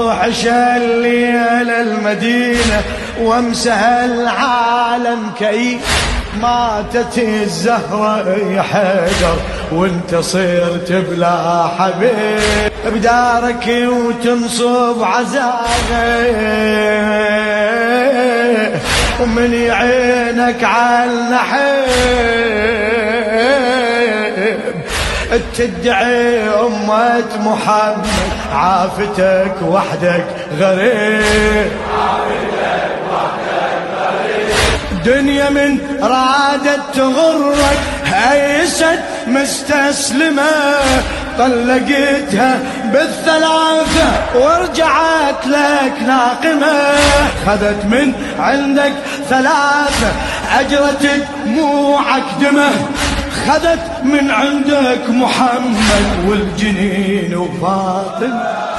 واروح شليل المدينة وامسح العالم كئيب. ماتت الزهرة يا حيدر وانت صرت بلا حبيب، بدارك وتنصب عزاغه ومن يعينك عالنحيب. تدعي أمة محمد عافتك وحدك غريب، دنيا من رادت تغرك هيست مستسلمة، طلقتها بالثلاثة ورجعت لك ناقمة. خذت من عندك ثلاثة أجرت دموعك دمه، خذت من عندك محمد والجنين وفاطمة.